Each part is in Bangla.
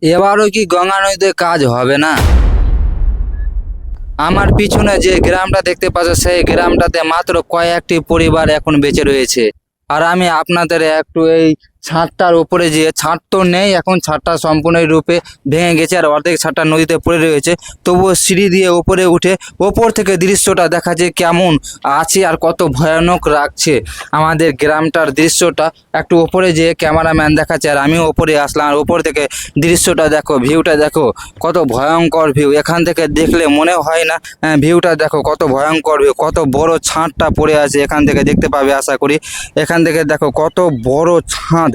এবারও কি গঙ্গা নদীতে কাজ হবে না? আমার পিছনে যে গ্রামটা দেখতে পাচ্ছ সেই গ্রামটাতে মাত্র কয়েকটি পরিবার এখন বেঁচে রয়েছে। আর আমি আপনাদের একটু এই ছাদটার উপরে, যে ছাদ তো নেই এখন, ছাদটা সম্পূর্ণরূপে ভেঙে গেছে আর অর্ধেক ছাদটা নদীতে পড়ে রয়েছে। তবুও সিঁড়ি দিয়ে উপরে উঠে ওপর থেকে দৃশ্যটা দেখা যায় কেমন আছে আর কত ভয়ানক লাগছে আমাদের গ্রামটার দৃশ্যটা। একটু ওপরে যেয়ে ক্যামেরাম্যান দেখাচ্ছে আর আমিও ওপরে আসলাম, আর ওপর থেকে দৃশ্যটা দেখো, ভিউটা দেখো, কত ভয়ঙ্কর ভিউ। এখান থেকে দেখলে মনে হয় না, ভিউটা দেখো কত ভয়ঙ্কর ভিউ, কত বড় ছাদটা পড়ে আছে এখান থেকে দেখতে পাবে আশা করি। এখান থেকে দেখো কত বড় ছাদ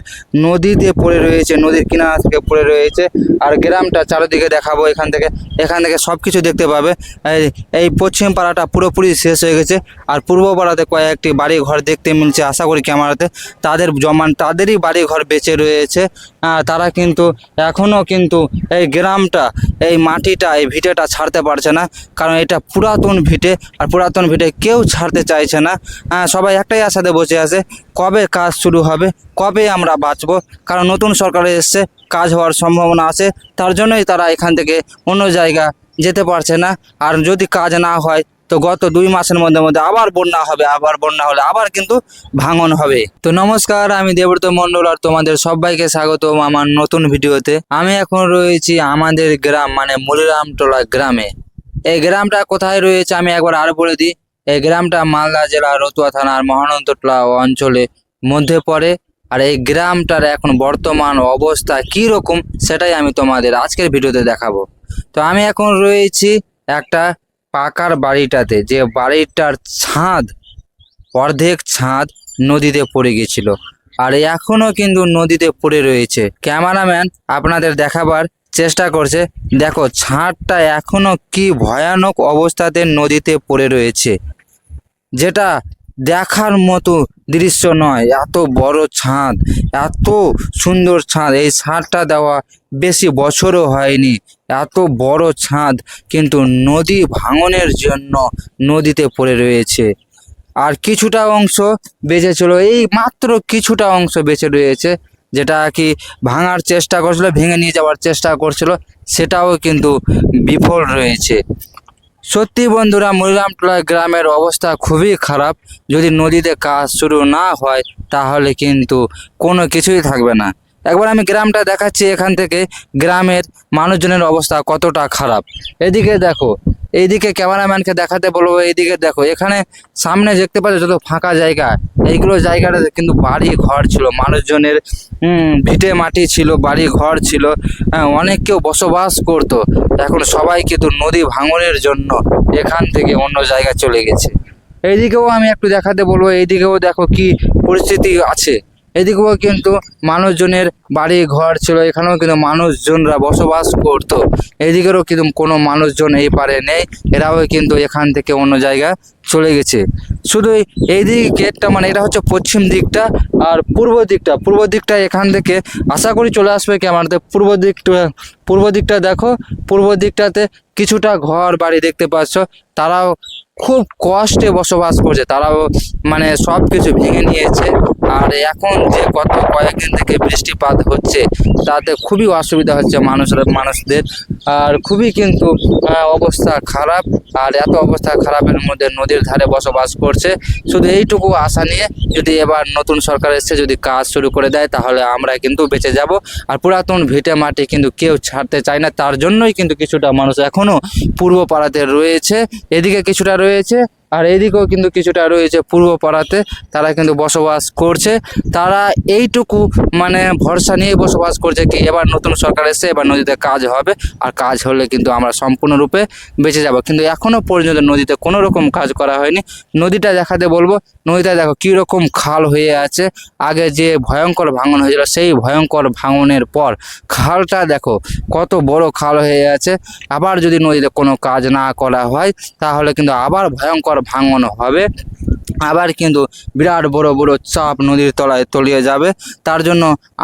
নদীতে পড়ে রয়েছে, নদীর কিনারা থেকে পড়ে রয়েছে। আর গ্রামটা চারিদিকে দেখাবো, এখান থেকে সব কিছু দেখতে পাবে। এই পশ্চিম পাড়াটা পুরোপুরি শেষ হয়ে গেছে, আর পূর্ব পাড়াতে কয়েকটি বাড়ি ঘর দেখতে মিলছে আশা করি ক্যামেরাতে। তাদেরই বাড়ি ঘর বেঁচে রয়েছে। তারা কিন্তু এখনও কিন্তু এই গ্রামটা, এই মাটিটা, এই ভিটেটা ছাড়তে পারছে না, কারণ এটা পুরাতন ভিটে, আর পুরাতন ভিটে কেউ ছাড়তে চাইছে না। সবাই একটাই আশাতে বসে আছে, কবে কাজ শুরু হবে, কবে আমরা বাঁচবো। কারণ নতুন সরকার এসছে, কাজ হওয়ার সম্ভাবনা আছে, তার জন্যই তারা এখান থেকে অন্য জায়গা যেতে পারছে না। আর যদি কাজ না হয় তো গত 2 মাসের মধ্যে আবার বন্যা হবে, আবার বন্যা হলে আবার কিন্তু ভাঙন হবে। তো নমস্কার, আমি দেবব্রত মণ্ডল আর তোমাদের সবাইকে স্বাগতম আমার নতুন ভিডিওতে। আমি এখন রয়েছি আমাদের গ্রাম মানে মুলিরামটোলা গ্রামে। এই গ্রামটা কোথায় রয়েছে আমি একবার আর বলে দিই। এই গ্রামটা মালদা জেলার রতুয়া থানার মহানন্দটোলা অঞ্চলে মধ্যে পড়ে। আর এই গ্রামটার এখন বর্তমান অবস্থা কি রকম সেটাই আমি তোমাদের আজকের ভিডিওতে দেখাবো। তো আমি এখন রয়েছি একটা পাকার বাড়িটাতে, যে বাড়িটার ছাদ, অর্ধেক ছাদ নদীতে পড়ে গেছিল, আর এখনো কিন্তু নদীতে পড়ে রয়েছে। ক্যামেরাম্যান আপনাদের দেখাবার চেষ্টা করছে, দেখো ছাদটা এখনো কি ভয়ানক অবস্থাতে নদীতে পড়ে রয়েছে, যেটা দেখার মতো দৃশ্য নয়। এত বড় ছাদ, এত সুন্দর ছাদ, এই ছাদটা দেওয়া বেশি বছরও হয়নি। এত বড় ছাদ কিন্তু নদী ভাঙনের জন্য নদীতে পড়ে রয়েছে। আর কিছুটা অংশ বেঁচে ছিল, এই মাত্র কিছুটা অংশ বেঁচে রয়েছে, যেটা কি ভাঙার চেষ্টা করছিল, ভেঙে নিয়ে যাওয়ার চেষ্টা করছিল, সেটাও কিন্তু বিফল রয়েছে। সত্যি বন্ধুরা, মুলিরামটোলা গ্রামের অবস্থা খুবই খারাপ। যদি নদীতে কাজ শুরু না হয় তাহলে কিন্তু কোনো কিছুই থাকবে না। একবার আমি গ্রামটা দেখাচ্ছি, এখান থেকে গ্রামের মানুষজনের অবস্থা কতটা খারাপ। এদিকে দেখো, এইদিকে ক্যামেরাম্যানকে দেখাতে বলবো, এইদিকে দেখো, এখানে সামনে দেখতে পাচ্ছ যত ফাঁকা জায়গা, এইগুলো জায়গাটা কিন্তু বাড়ি ঘর ছিল মানুষজনের। ভিটে মাটি ছিল, বাড়ি ঘর ছিল, অনেক কেউ বসবাস করতো। এখন সবাই কিন্তু নদী ভাঙনের জন্য এখান থেকে অন্য জায়গায় চলে গেছে। এইদিকেও আমি একটু দেখাতে বলবো, এইদিকেও দেখো কি পরিস্থিতি আছে। এদিকেও কিন্তু মানুষজনের বাড়ি ঘর ছিল, এখানেও কিন্তু মানুষজনরা বসবাস করতো। এদিকেরও কিন্তু কোনো মানুষজন এই পারে নেই, এরাও কিন্তু এখান থেকে অন্য জায়গায় চলে গেছে। শুধু এই গেটটা, মানে এটা হচ্ছে পশ্চিম দিকটা, আর পূর্ব দিকটা এখান থেকে আশা করি চলে আসবে কি আমাদের পূর্ব দিকটা দেখো, পূর্ব দিকটাতে কিছুটা ঘর বাড়ি দেখতে পাচ্ছ, তারাও খুব কষ্টে বসবাস করছে, তারাও মানে সব কিছু ভেঙে নিয়েছে। আর এখন যে কয়েকদিন থেকে বৃষ্টিপাত হচ্ছে তাতে খুবই অসুবিধা হচ্ছে মানুষদের। আর খুবই কিন্তু অবস্থা খারাপ। আর এত অবস্থা খারাপের মধ্যে নদীর ধারে বসবাস করছে। শুধু এইটুকু আশা নিয়ে, যদি এবার নতুন সরকার এসে যদি কাজ শুরু করে দেয় তাহলে আমরা কিন্তু বেঁচে যাব। আর পুরাতন ভিটে মাটি কিন্তু কেউ ছাড়তে চায় না, তার জন্যই কিন্তু কিছুটা মানুষ এখনো পূর্ব পাড়াতে রয়েছে। এদিকে কিছুটা রয়েছে আর এদিকেও কিন্তু কিছুটা রয়েছে পূর্ব পাড়াতে, তারা কিন্তু বসবাস করছে। তারা এইটুকু মানে ভরসা নিয়ে বসবাস করছে কি এবার নতুন সরকার এসে এবার নদীতে কাজ হবে, আর কাজ হলে কিন্তু আমরা সম্পূর্ণরূপে বেঁচে যাব। কিন্তু এখনও পর্যন্ত নদীতে কোনো রকম কাজ করা হয়নি। নদীটা দেখাতে বলবো, নদীটা দেখো কীরকম খাল হয়ে আছে। আগে যে ভয়ঙ্কর ভাঙন হয়েছিল সেই ভয়ঙ্কর ভাঙনের পর খালটা দেখো কত বড় খাল হয়ে আছে। আবার যদি নদীতে কোনো কাজ না করা হয় তাহলে কিন্তু আবার ভয়ঙ্কর ভাঙন হবে। আবার কিন্তু বিরাট বড় বড় চাপ নদীর তলায় তলিয়ে যাবে। তার জন্য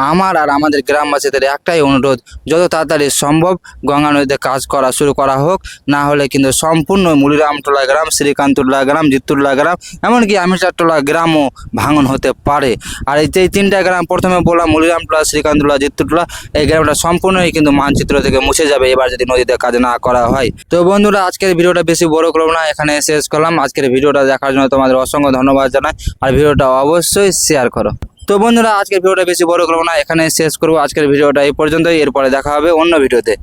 আমার আর আমাদের গ্রামবাসীদের একটাই অনুরোধ, যত তাড়াতাড়ি সম্ভব গঙ্গা নদীতে কাজ করা শুরু করা হোক, না হলে কিন্তু সম্পূর্ণ মুলিরামটোলা গ্রাম, শ্রীকান্তটোলা গ্রাম, জিত্তুটোলা গ্রাম, এমনকি আমিরচারটোলা গ্রামও ভাঙন হতে পারে। আর এই যে তিনটা গ্রাম প্রথমে বললাম, মুলিরামটোলা, শ্রীকান্তটোলা, জিত্তুটোলা, এই গ্রামটা সম্পূর্ণই কিন্তু মানচিত্র থেকে মুছে যাবে এবার যদি নদীতে কাজ না করা হয়। তো বন্ধুরা, আজকের ভিডিওটা বেশি বড় করব না, এখানে শেষ করলাম। আজকের ভিডিওটা দেখার জন্য তোমাদের অসংখ্য ধন্যবাদ জানাই, আর ভিডিওটা অবশ্যই শেয়ার করো। তো বন্ধুরা, আজকের ভিডিওটা বেশি বড় করবো না, এখানে শেষ করবো। আজকের ভিডিওটা এই পর্যন্তই, এরপরে দেখা হবে অন্য ভিডিওতে।